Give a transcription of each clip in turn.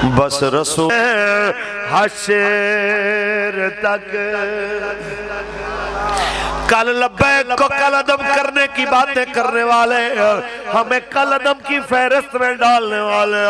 بس رسول حشر تک کل لبیک کو کل عدم کرنے کی باتیں کرنے والے ہمیں کل عدم کی فہرست میں ڈالنے والے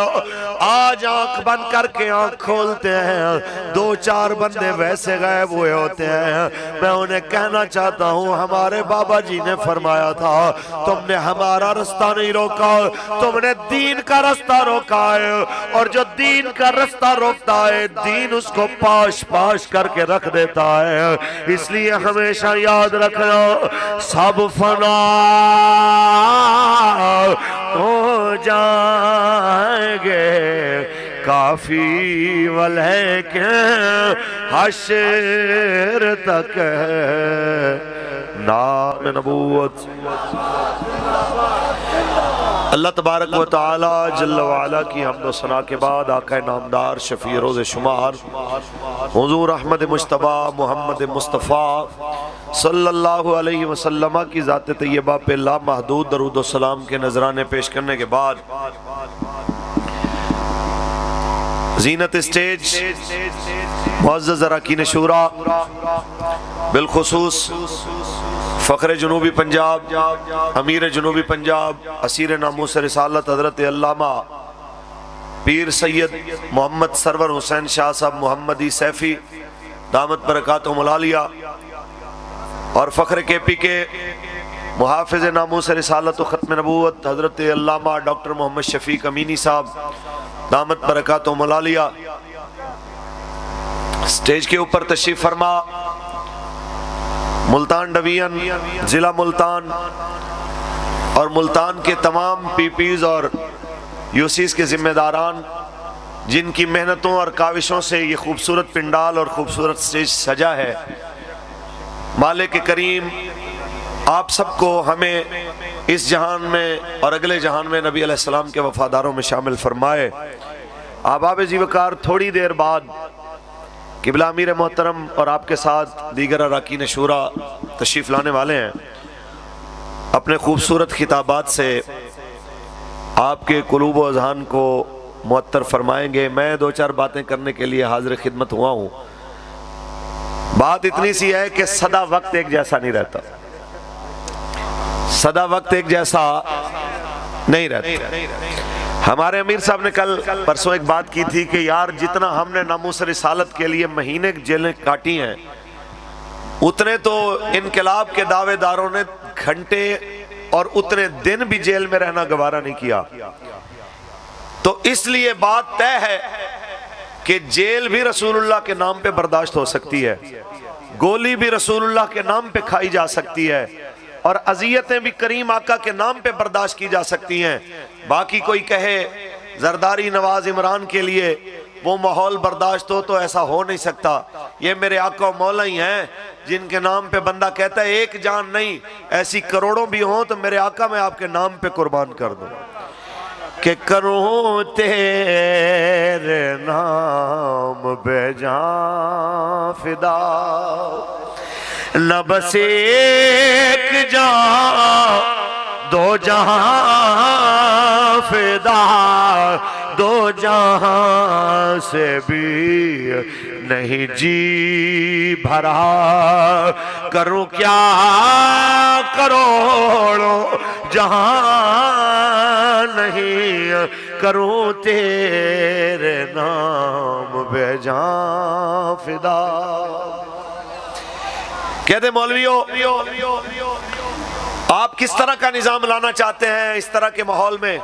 آج آنکھ بند کر کے آنکھ کھولتے ہیں دو چار بندے ویسے غائب ہوئے ہوتے ہیں میں انہیں کہنا چاہتا ہوں ہمارے بابا جی نے فرمایا تھا تم نے ہمارا رستہ نہیں روکا تم نے دین کا رستہ روکا ہے اور جو دین کا رستہ روکتا ہے دین اس کو پاش پاش کر کے رکھ دیتا ہے اس لیے ہمیشہ یاد رکھنا سب فنا ہو جائیں گے کافی ولیکن حشر تک نام نبوت اللہ تبارک و تعالی جل وعلا کی حمد و ثنا کے بعد آقا نامدار شفیع روز شمار حضور احمد مجتبی محمد مصطفیٰ صلی اللہ علیہ وسلم کی ذات طیبہ پہ لامحدود درود و سلام کے نذرانے پیش کرنے کے بعد زینت اسٹیج معزز اراکین شورا بالخصوص فخر جنوبی پنجاب امیر جنوبی پنجاب اسیر ناموس رسالت حضرت علامہ پیر سید محمد سرور حسین شاہ صاحب محمدی سیفی دامت برکاتہم العالیہ اور فخر کے پی کے محافظ ناموس رسالت و ختم نبوت حضرت علامہ ڈاکٹر محمد شفیق امینی صاحب دامت برکاتہم العالیہ سٹیج کے اوپر تشریف فرما ملتان ڈویژن ضلع ملتان اور ملتان کے تمام پی پیز اور یوسیز کے ذمہ داران جن کی محنتوں اور کاوشوں سے یہ خوبصورت پنڈال اور خوبصورت سٹیج سجا ہے مالک کریم آپ سب کو ہمیں اس جہان میں اور اگلے جہان میں نبی علیہ السلام کے وفاداروں میں شامل فرمائے احباب زیوکار تھوڑی دیر بعد قبلہ امیر محترم اور آپ کے ساتھ دیگر اراکین شورا تشریف لانے والے ہیں اپنے خوبصورت خطابات سے آپ کے قلوب و اذہان کو معطر فرمائیں گے میں دو چار باتیں کرنے کے لیے حاضر خدمت ہوا ہوں بات اتنی سی ہے کہ سدا وقت ایک جیسا نہیں رہتا سدا وقت ایک جیسا نہیں رہتا ہمارے امیر صاحب نے کل پرسوں ایک بات کی تھی کہ یار جتنا ہم نے ناموس رسالت کے لیے مہینے جیلیں کاٹی ہیں اتنے تو انقلاب کے دعوے داروں نے گھنٹے اور اتنے دن بھی جیل میں رہنا گوارا نہیں کیا تو اس لیے بات طے ہے کہ جیل بھی رسول اللہ کے نام پہ برداشت ہو سکتی ہے گولی بھی رسول اللہ کے نام پہ کھائی جا سکتی ہے اور اذیتیں بھی کریم آقا کے نام پہ برداشت کی جا سکتی ہیں باقی کوئی کہے زرداری نواز عمران کے لیے وہ ماحول برداشت ہو تو ایسا ہو نہیں سکتا یہ میرے آقا و مولا ہی ہیں جن کے نام پہ بندہ کہتا ہے ایک جان نہیں ایسی کروڑوں بھی ہوں تو میرے آقا میں آپ کے نام پہ قربان کر دوں کہ کروں تیرے نام بے جان فدا نہ بس ایک جان دو جہاں فدا دو جہاں سے بھی نہیں جی بھرا کروں کیا کروڑوں جہاں نہیں کروں تیرے نام بے جان فدا کہتے مولویوں آپ کس طرح کا نظام لانا چاہتے ہیں اس طرح کے ماحول میں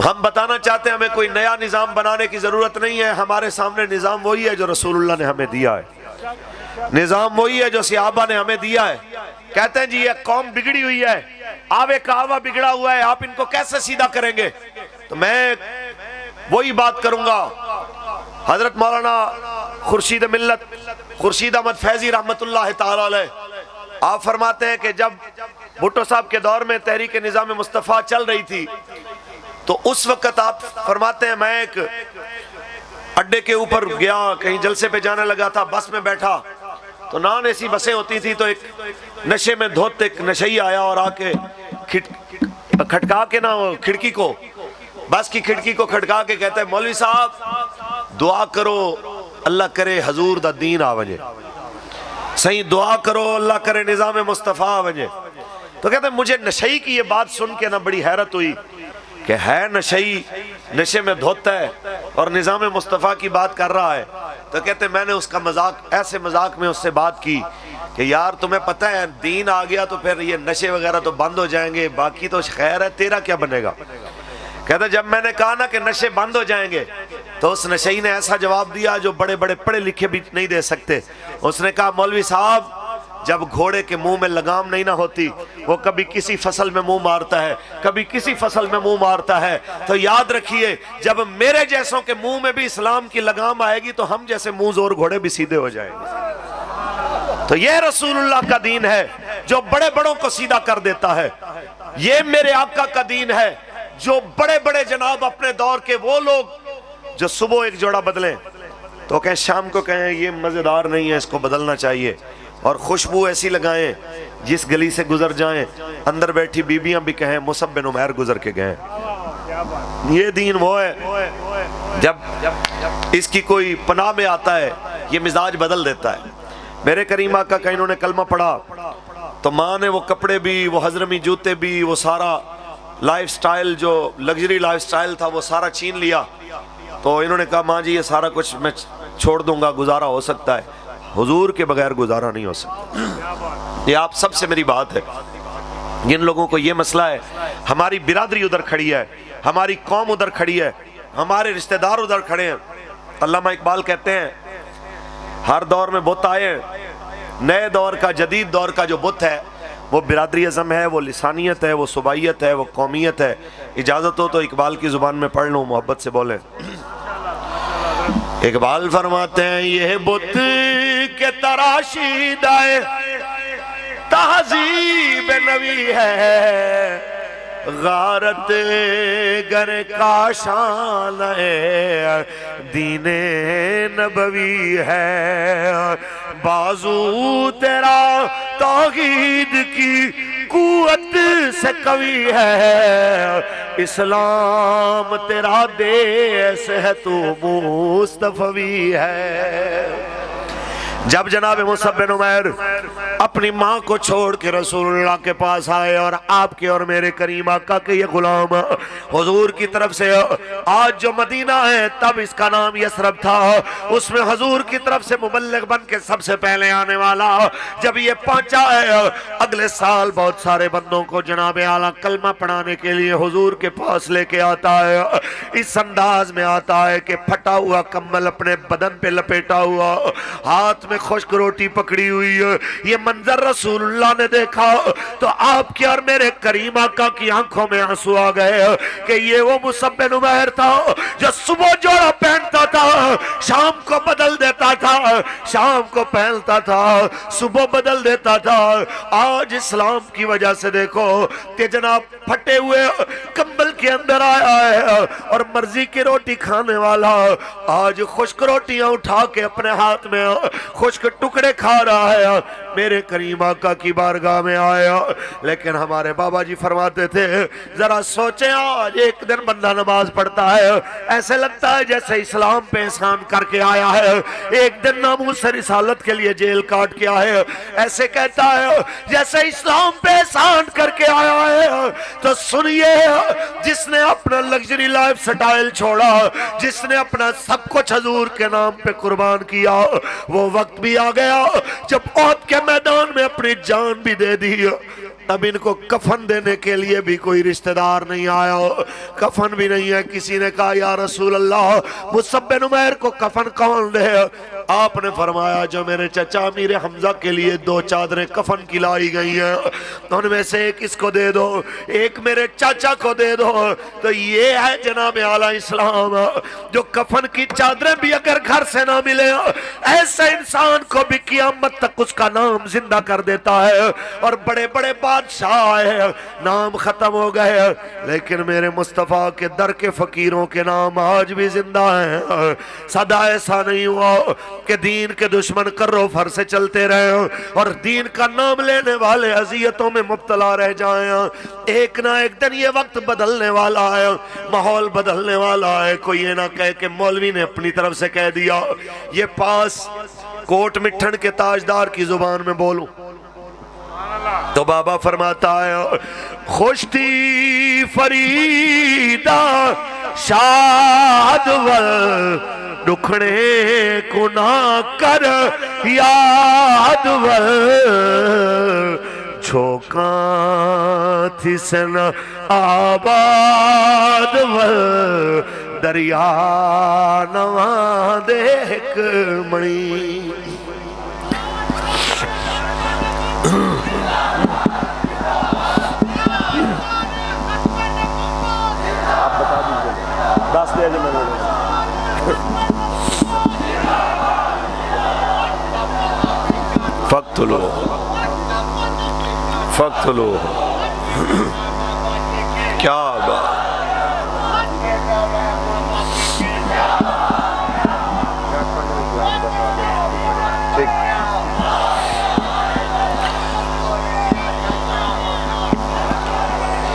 ہم بتانا چاہتے ہیں ہمیں کوئی نیا نظام بنانے کی ضرورت نہیں ہے ہمارے سامنے نظام وہی ہے جو رسول اللہ نے ہمیں دیا ہے نظام وہی ہے جو صحابہ نے ہمیں دیا ہے کہتے ہیں جی یہ قوم بگڑی ہوئی ہے آوے کہاوا بگڑا ہوا ہے آپ ان کو کیسے سیدھا کریں گے تو میں وہی بات کروں گا حضرت مولانا خورشید ملت خورشید احمد فیضی رحمت اللہ تعالی علیہ آپ فرماتے ہیں کہ جب بھٹو صاحب کے دور میں تحریک نظام مصطفیٰ چل رہی تھی تو اس وقت آپ فرماتے ہیں میں ایک اڈے کے اوپر گیا کہیں جلسے پہ جانے لگا تھا بس میں بیٹھا تو نان ایسی بسیں ہوتی تھی تو ایک نشے میں دھوت ایک نشئی آیا اور آ کے کھٹکا کے نا کھڑکی کو بس کی کھڑکی کو کھڑکا کے کہتا ہے مولوی صاحب دعا کرو اللہ کرے حضور دا دین آ وجے، صحیح دعا کرو اللہ کرے نظام مصطفیٰ آ وجے۔ تو کہتے ہیں مجھے نشئی کی یہ بات سن کے نہ بڑی حیرت ہوئی کہ ہے نشئی نشے میں دھوتا ہے اور نظام مصطفیٰ کی بات کر رہا ہے۔ تو کہتے ہیں میں نے اس کا مذاق ایسے مذاق میں اس سے بات کی کہ یار تمہیں پتہ ہے دین آ گیا تو پھر یہ نشے وغیرہ تو بند ہو جائیں گے، باقی تو خیر ہے، تیرا کیا بنے گا؟ کہتا ہے جب میں نے کہا نا کہ نشے بند ہو جائیں گے تو اس نشئی نے ایسا جواب دیا جو بڑے بڑے پڑھے لکھے بھی نہیں دے سکتے۔ اس نے کہا مولوی صاحب جب گھوڑے کے منہ میں لگام نہیں نہ ہوتی، وہ کبھی کسی فصل میں منہ مارتا ہے، کبھی کسی فصل میں منہ مارتا ہے، تو یاد رکھیے جب میرے جیسوں کے منہ میں بھی اسلام کی لگام آئے گی تو ہم جیسے منہ زور گھوڑے بھی سیدھے ہو جائیں گے۔ تو یہ رسول اللہ کا دین ہے جو بڑے بڑوں کو سیدھا کر دیتا ہے، یہ میرے آقا کا دین ہے جو بڑے بڑے جناب اپنے دور کے وہ لوگ جو صبح ایک جوڑا بدلیں تو کہیں شام کو کہیں یہ مزیدار نہیں ہے اس کو بدلنا چاہیے، اور خوشبو ایسی لگائیں جس گلی سے گزر جائیں اندر بیٹھی بیبیاں بھی کہیں مصعب بن عمیر گزر کے گئے۔ یہ دین وہ ہے جب اس کی کوئی پناہ میں آتا ہے یہ مزاج بدل دیتا ہے۔ میرے کریم آقا کا انہوں نے کلمہ پڑھا تو ماں نے وہ کپڑے بھی، وہ حضرمی جوتے بھی، وہ سارا لائف سٹائل جو لگژری لائف سٹائل تھا وہ سارا چھین لیا۔ تو انہوں نے کہا ماں جی یہ سارا کچھ میں چھوڑ دوں گا، گزارا ہو سکتا ہے، حضور کے بغیر گزارا نہیں ہو سکتا۔ یہ آپ سب سے میری بات ہے، جن لوگوں کو یہ مسئلہ ہے، ہماری برادری ادھر کھڑی ہے، ہماری قوم ادھر کھڑی ہے، ہمارے رشتہ دار ادھر کھڑے ہیں۔ علامہ اقبال کہتے ہیں ہر دور میں بت آئے، نئے دور کا جدید دور کا جو بت ہے وہ برادری ازم ہے، وہ لسانیت ہے، وہ صوبائیت ہے، وہ قومیت ہے۔ اجازت ہو تو اقبال کی زبان میں پڑھ لوں، محبت سے بولیں۔ اقبال فرماتے ہیں یہ بت کے تراشیدہ تہذیب نبی ہے، غارت گر کاشان ہے، دین نبوی ہے، بازو تیرا توحید کی قوت سے قوی ہے، اسلام تیرا دیس ہے تو مصطفی ہے۔ جب جناب مصعب بن عمیر اپنی ماں کو چھوڑ کے رسول اللہ کے پاس آئے اور آپ کے اور میرے کریم آقا کے یہ غلام حضور کی طرف سے، آج جو مدینہ ہے تب اس کا نام یثرب تھا، اس میں حضور کی طرف سے مبلغ بن کے سب سے پہلے آنے والا جب یہ پہنچا ہے، اگلے سال بہت سارے بندوں کو جناب اعلیٰ کلمہ پڑھانے کے لیے حضور کے پاس لے کے آتا ہے۔ اس انداز میں آتا ہے کہ پھٹا ہوا کمبل اپنے بدن پہ لپیٹا ہوا، ہاتھ میں خشک روٹی پکڑی ہوئی ہے۔ یہ منظر رسول اللہ نے دیکھا تو آپ کی اور میرے کریم آقا کی آنکھوں میں آنسو آ گئے کہ یہ وہ مصعب بن عمیر تھا جو صبح جوڑا پہنتا تھا، شام کو بدل دیتا تھا، شام کو پہنتا تھا، صبح بدل دیتا تھا۔ آج اسلام کی وجہ سے دیکھو کہ جناب پھٹے ہوئے کمبل کے اندر آیا ہے اور مرضی کی روٹی کھانے والا آج خشک روٹیاں اٹھا کے اپنے ہاتھ میں خشک ٹکڑے کھا رہا ہے۔ میرے کریم آقا کی بارگاہ میں آیا، لیکن ہمارے بابا جی فرماتے تھے ذرا سوچیں آج ایک دن بندہ نماز پڑھتا ہے ایسے لگتا ہے جیسے اسلام پہ احسان کر کے آیا ہے، ایک دن ناموس رسالت کے لیے جیل کاٹ کے آیا ہے، ایسے کہتا ہے جیسے اسلام پہ احسان کر کے آیا ہے۔ تو سنیے، جس نے اپنا لگژری لائف سٹائل چھوڑا، جس نے اپنا سب کچھ حضور کے نام پہ قربان کیا، وہ وقت بھی آ گیا جب احد کے میدان میں اپنی جان بھی دے دی۔ اب ان کو کفن دینے کے لیے بھی کوئی رشتہ دار نہیں آیا، کفن بھی نہیں ہے۔ کسی نے کہا یا رسول اللہ مصعب بن عمیر کو کفن کون دے؟ آپ نے فرمایا جو میرے چچا امیر حمزہ کے لیے 2 چادریں کفن کی لائی گئی ہیں ان میں سے ایک اس کو دے دو، ایک میرے چاچا کو دے دو۔ تو یہ ہے جناب اعلیٰ اسلام جو کفن کی چادریں بھی اگر گھر سے نہ ملے ایسے انسان کو بھی قیامت تک اس کا نام زندہ کر دیتا ہے۔ اور بڑے بڑے بادشاہ آئے نام ختم ہو گئے، لیکن میرے مصطفیٰ کے در کے فقیروں کے نام آج بھی زندہ ہیں۔ صدا ایسا نہیں ہوا کہ دین کے دشمن کرو فر سے چلتے رہے اور دین کا نام لینے والے اذیتوں میں مبتلا رہ جائیں. ایک نہ ایک دن یہ وقت بدلنے والا ہے، ماحول بدلنے والا ہے. کوئی یہ نہ کہے کہ مولوی نے اپنی طرف سے کہہ دیا. یہ پاس کوٹ مٹھن کے تاجدار کی زبان میں بولوں تو بابا فرماتا ہے خوشتی فریدہ شاد ول دکھڑے کو نہ کر یاد ول چھوکاں تھی سن آباد ول دریا نواں دیکھ مڑی. آپ بتا دیجئے 10 دے جو میں نے فقتلو کیا بات.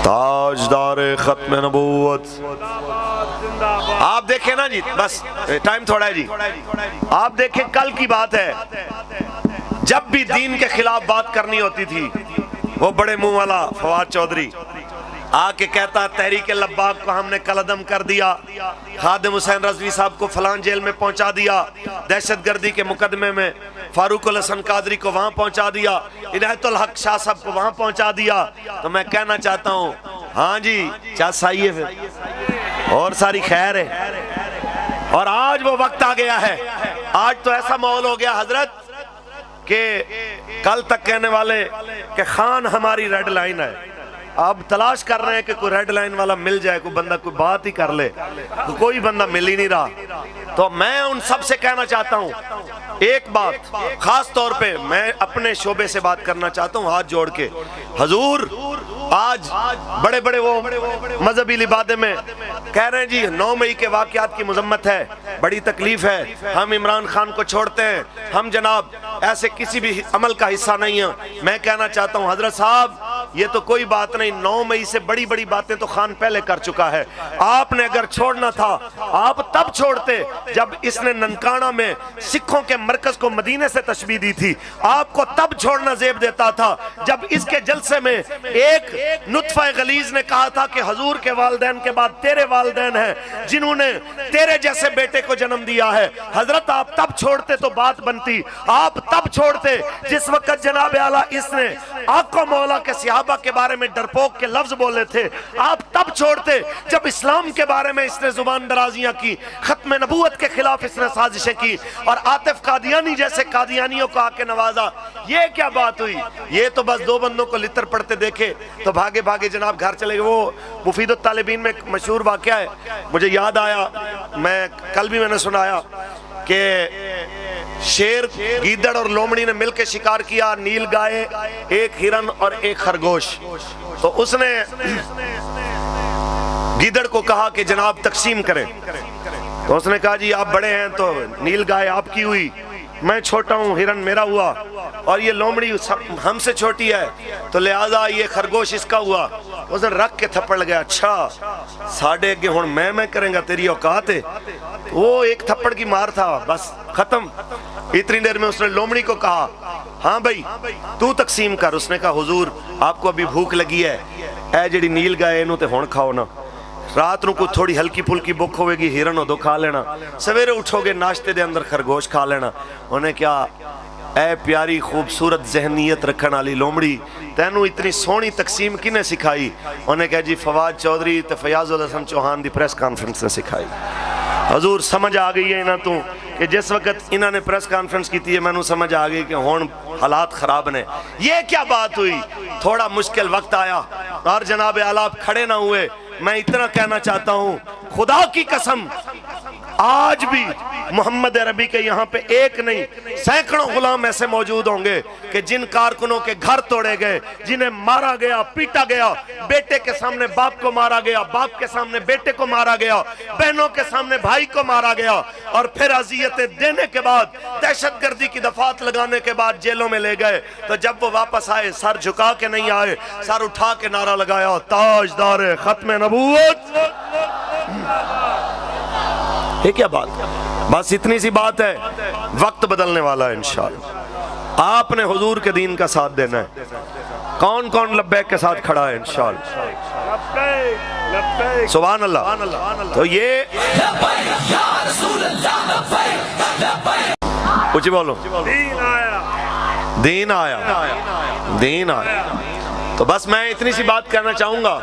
تاجدار ختم نبوت. آپ دیکھیں نا جی، بس ٹائم تھوڑا ہے جی. آپ دیکھیں کل کی بات ہے، جب بھی دین کے خلاف بات کرنی ہوتی تھی وہ بڑے منہ والا فواد چودھری آ کے کہتا تحریک لباک کو ہم نے قلعدم کر دیا، خادم حسین رضوی صاحب کو فلان جیل میں پہنچا دیا، دہشت گردی کے مقدمے میں فاروق الحسن قادری کو وہاں پہنچا دیا، عنایت الحق شاہ صاحب کو وہاں پہنچا دیا. تو میں کہنا چاہتا ہوں ہاں جی چاس آئیے پھر اور ساری خیر ہے. اور آج وہ وقت آ گیا ہے، آج تو ایسا ماحول ہو گیا حضرت کہ کل تک کہنے والے کہ خان ہماری ریڈ لائن ہے، آپ تلاش کر رہے ہیں کہ کوئی ریڈ لائن والا مل جائے، کوئی بندہ کوئی بات ہی کر لے، کوئی بندہ مل ہی نہیں رہا. تو میں ان سب سے کہنا چاہتا ہوں ایک بات، خاص طور پہ میں اپنے شعبے سے بات کرنا چاہتا ہوں ہاتھ جوڑ کے. حضور آج بڑے بڑے وہ مذہبی لبادے میں کہہ رہے ہیں جی 9 مئی کے واقعات کی مذمت ہے، بڑی تکلیف ہے، ہم عمران خان کو چھوڑتے ہیں، ہم جناب ایسے کسی بھی عمل کا حصہ نہیں ہیں. میں کہنا چاہتا ہوں حضرت صاحب یہ تو کوئی بات نہیں، 9 مئی سے بڑی بڑی باتیں تو خان پہلے کر چکا ہے. آپ نے اگر چھوڑنا تھا آپ تب چھوڑتے جب اس نے ننکانہ میں سکھوں کے مرکز کو مدینے سے تشبیہ دی تھی. آپ کو تب چھوڑنا زیب دیتا تھا جب اس کے جلسے میں ایک نطفہ غلیظ نے کہا تھا کہ حضور کے والدین کے بعد تیرے والدین ہیں جنہوں نے تیرے جیسے بیٹے کو جنم دیا ہے. حضرت آپ تب چھوڑتے تو بات بنتی، آپ تب چھوڑتے جس وقت جناب اعلیٰ اس نے آقا مولا کے صحابہ کے بارے میں ڈرپوک کے لفظ بولے تھے. آپ تب چھوڑتے جب اسلام کے بارے میں اس نے زبان درازیاں کی، ختم نبوت کے خلاف اس نے سازشیں کی اور عاطف قادیانی جیسے قادیانیوں کو آ کے نوازا. یہ کیا بات ہوئی؟ یہ تو بس 2 بندوں کو لتر پڑتے دیکھے تو بھاگے بھاگے جناب گھر چلے گئے. وہ مفید الطالبین میں ایک مشہور واقعہ ہے، مجھے یاد آیا، میں کل بھی میں نے سنایا کہ شیر گیدڑ اور لومڑی نے مل کے شکار کیا، نیل گائے، ایک ہرن اور ایک خرگوش. تو اس نے گیدڑ کو کہا کہ جناب تقسیم کریں. تو اس نے کہا جی آپ بڑے ہیں تو نیل گائے آپ کی ہوئی، میں چھوٹا ہوں ہرن میرا ہوا، اور یہ لومڑی ہم سے چھوٹی ہے تو لہذا یہ خرگوش اس کا ہوا. اس نے رکھ کے تھپڑ لگیا، اچھا ساڑھے اگے ہون میں کریں گا، تیری اوقات ہے. وہ ایک تھپڑ کی مار تھا، بس ختم. اتنی دیر میں اس نے لومڑی کو کہا ہاں بھائی تو تقسیم کر. اس نے کہا حضور آپ کو ابھی بھوک لگی ہے، اے جڑی نیل گائے انہوں تے ہون کھاؤ نا، رات نو کو تھوڑی ہلکی پھلکی بھوک ہوئے گی ہرن ہو دو کھا لینا، سویرے اٹھو گے ناشتے دے اندر خرگوش کھا لینا. انہیں کیا اے پیاری خوبصورت ذہنیت رکھن والی لومڑی تینوں اتنی سونی تقسیم کی نے سکھائی؟ انہیں کہا جی فواد چودھری تے فیاض الحسن چوہان دی پریس کانفرنس نے سکھائی. حضور سمجھ آ گئی ہے انہاں تو کہ جس وقت انہاں نے پریس کانفرنس کی تھی میں نو سمجھ آ گئی کہ ہون حالات خراب نے. یہ کیا بات ہوئی؟ تھوڑا مشکل وقت آیا اور جناب اعلیٰ آپ کھڑے نہ ہوئے. میں اتنا کہنا چاہتا ہوں خدا کی قسم آج بھی محمد عربی کے یہاں پہ ایک نہیں سینکڑوں غلام ایسے موجود ہوں گے کہ جن کارکنوں کے گھر توڑے گئے، جنہیں مارا گیا، پیٹا گیا، بیٹے کے سامنے باپ کو مارا گیا، باپ کے سامنے بیٹے کو مارا گیا، بہنوں کے سامنے بھائی کو مارا گیا، اور پھر اذیتیں دینے کے بعد، دہشت گردی کی دفعات لگانے کے بعد جیلوں میں لے گئے۔ تو جب وہ واپس آئے سر جھکا کے نہیں آئے، سر اٹھا کے نعرہ لگایا تاجدار ختم نبوت۔ یہ کیا بات ہے؟ بس اتنی سی بات ہے، وقت بدلنے والا ہے انشاءاللہ۔ آپ نے حضور کے دین کا ساتھ دینا ہے۔ کون کون لبیک کے ساتھ کھڑا ہے انشاءاللہ؟ سبحان اللہ۔ تو یہ کچھ بولو، دین آیا، دین آیا۔ تو بس میں اتنی سی بات کہنا چاہوں گا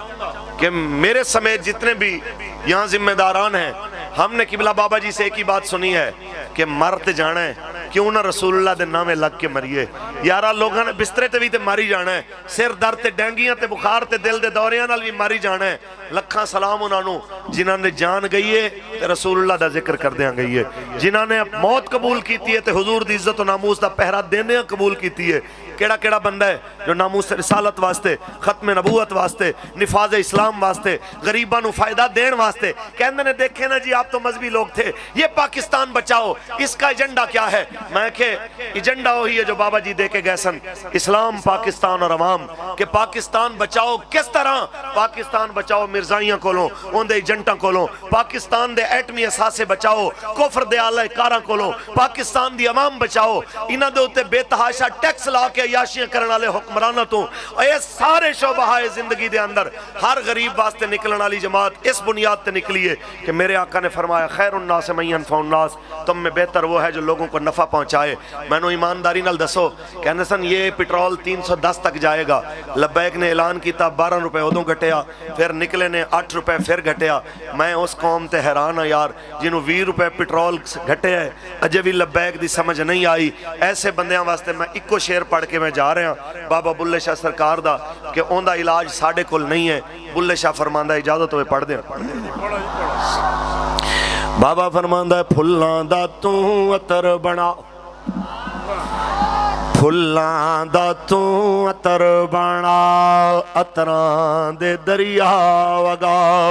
کہ میرے سمیت جتنے بھی یہاں ذمہ داران ہیں، ہم نے قبلہ بابا جی سے ایک ہی بات سنی ہے کہ مرتے جانا ہے، کیوں نہ رسول اللہ دے نامے لگ کے مریے۔ یارہ لوگاں نے بسترے تے بھی تے ماری جانا ہے، سر درد تے ڈینگیاں تے بخار تے دل دے دوریاں نال بھی ماری جانا ہے۔ لکھاں سلام انہاں نو جنہاں نے جان گئی ہے تے رسول اللہ دا ذکر کر دیاں گئی ہے، جنہاں نے موت قبول کیتی ہے تے حضور دی عزت و ناموس دا پہرا دینے قبول کیتی ہے۔ کیڑا کیڑا بندہ ہے جو ناموس رسالت واسطے، ختم نبوت واسطے، نفاذ اسلام واسطے، غریباں نو فائدہ دین واسطے کہندے نے دیکھے نا جی آپ تو مذہبی لوگ تھے، یہ پاکستان بچاؤ، اس کا ایجنڈا کیا ہے؟ میں کہ ایجنڈا وہی ہے جو بابا جی دے کے گئے سن، اسلام، پاکستان اور عوام، کہ پاکستان بچاؤ کس طرح؟ پاکستان بچاؤ مرزائیاں کولوں، ان دے ایجنٹاں کولوں، پاکستان دے ایٹمی اثاثے بچاؤ کفر دے آلہ کاراں کولوں، پاکستان دی عوام بچاؤ انہاں دے اوتے بے تحاشا ٹیکس لا کے عیاشیاں کرنے والے حکمرانوں تو۔ اور یہ سارے شعبہ زندگی دے اندر ہر غریب واسطے نکلنے والی جماعت اس بنیاد تے نکلی ہے کہ میرے آقا نے فرمایا خیر الناس من ینفع الناس، تم میں بہتر وہ ہے جو لوگوں کو نفع پہنچائے۔ میں نے ایمانداری نال دسو کہنے سن یہ پٹرول 310 تک جائے گا، لبیک نے اعلان کیتا 12 روپے ادوں گھٹیا، پھر نکلے نے 8 روپے پھر گھٹیا۔ میں اس قوم تے حیران ہاں یار جنہوں 20 روپے پٹرول گھٹے ہے اجے بھی لبیک دی سمجھ نہیں آئی۔ ایسے بندیاں واسطے میں ایک کو شعر پڑھ کے میں جا رہا ہوں بابا بلے شاہ سرکار دا کہ اون دا علاج ساڑھے کل نہیں ہے۔ بلے شاہ فرماندہ اجازت ہوئے پڑھ دیں۔ بابا فرماندہ ہے پھلاں دا تو عطر بنا، پھلاں دا تو عطر بنا، عطراں دے دریا وگا،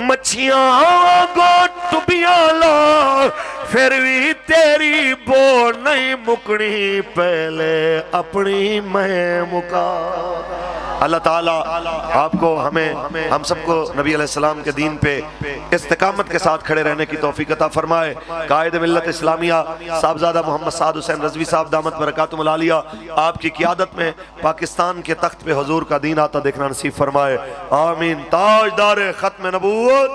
مچھیاں گو ٹبیاں لا، پھر بھی تیری بو نہیں مکنی، پہلے اپنی میں مکا۔ اللہ تعالیٰ آپ کو ہم سب کو نبی علیہ السلام کے دین پہ استقامت کے ساتھ کھڑے رہنے کی توفیق عطا فرمائے۔ قائد ملت اسلامیہ صاحبزادہ محمد سعد حسین رضوی صاحب دامت برکاتہم العالیہ آپ کی قیادت میں پاکستان کے تخت پہ حضور کا دین آتا دیکھنا نصیب فرمائے، آمین۔ تاجدار ختم نبوت